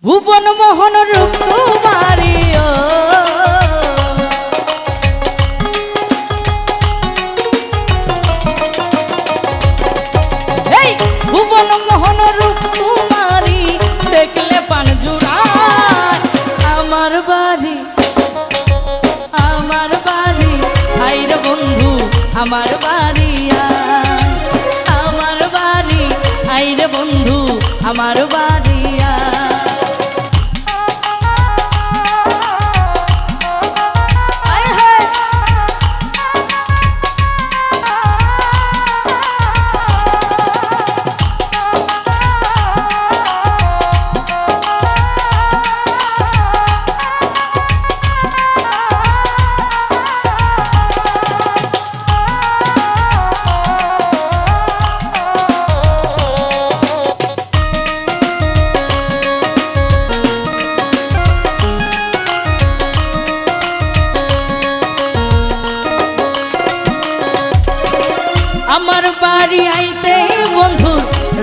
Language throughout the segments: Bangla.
ভুবন মোহন রূপ কুমারী ও এই ভুবন মোহন রূপ কুমারী দেখলে পান জুড়ায় আমার বাড়ি আইরে বন্ধু আমার বাড়ি আমার বাড়ি আইরে বন্ধু আমার বাড়ি আমার বাড়ি আইতে বন্ধু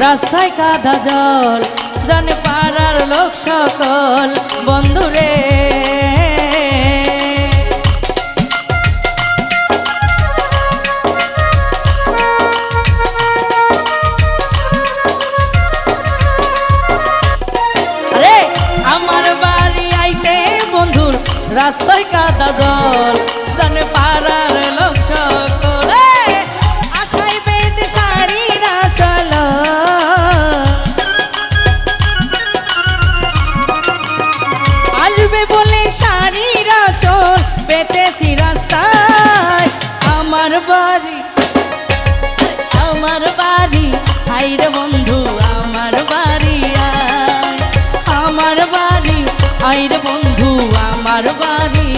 রাস্তায় কাদা জল জানে পাড়ার লোক সকল বন্ধুরে আরে আমার বাড়ি আইতে বন্ধুর রাস্তায় কাদা জল জানে পাড়ার লোক সকল বলে শাড়িরা চোর পেতেছি রাস্তায় আমার বাড়ি আইরে বন্ধু আমার বাড়ি আইরে বন্ধু আমার বাড়ি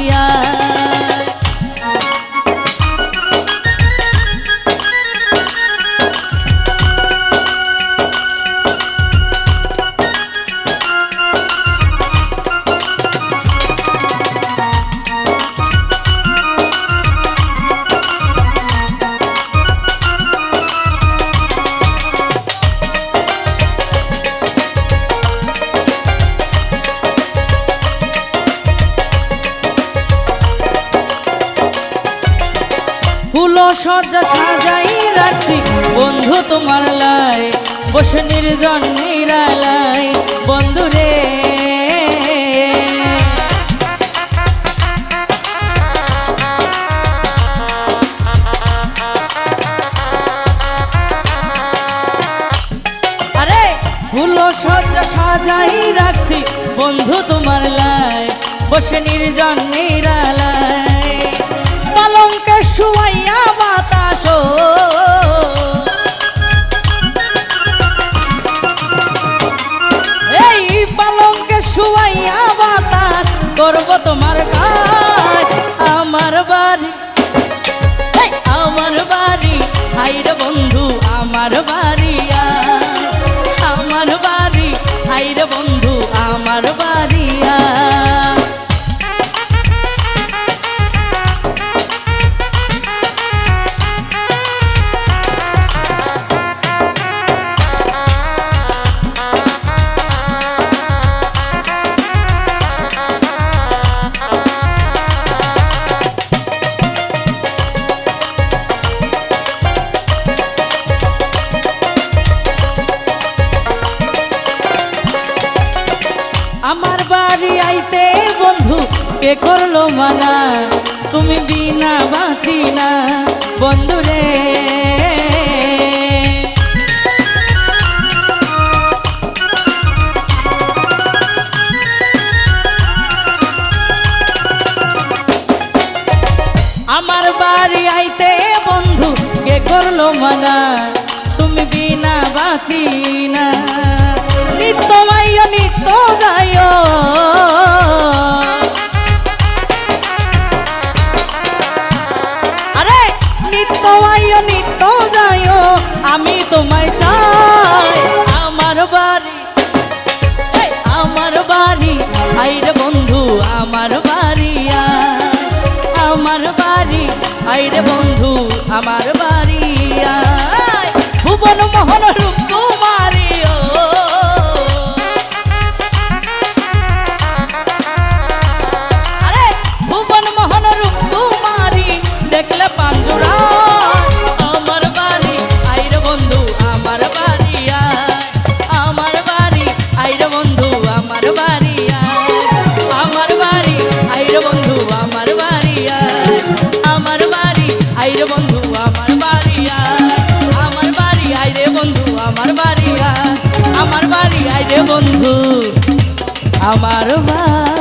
ফুল সজ্জা সাজাই রাখছি বন্ধু তোমার লাই বসে নির্জন নিরালাই বন্ধু রে আরে ফুল সজ্জা সাজাই রাখছি বন্ধু তোমার লাই বসে নির্জন নিরালাই পালঙ্কে শুয়াইয়া বাতাস এই পালঙ্কে শুয়াইয়া বাতাস করব তোমার কাজ আমার বাড়ি আইরে বন্ধু আমার বাড়ি আইরে বন্ধু আমার বাড়ি আমার বাড়ি আইতে বন্ধু কে করলো মানা তুমি বিনা বাঁচি না বন্ধু রে আমার বাড়ি আইতে বন্ধু কে করলো মানা তুমি বিনা বাঁচি না নিত্য মাইয়া নিত্য যায় আরে নিত্য মাইয়া নিত্য যায় আমি তোমায় চাই আমার বাড়ি আইরে বন্ধু আমার বাড়ি আইরে বন্ধু আমার বাড়ি ভুবন মোহন রূপ কুমারী ও আমার বাড়ি আয় রে বন্ধু আমার বাড়ি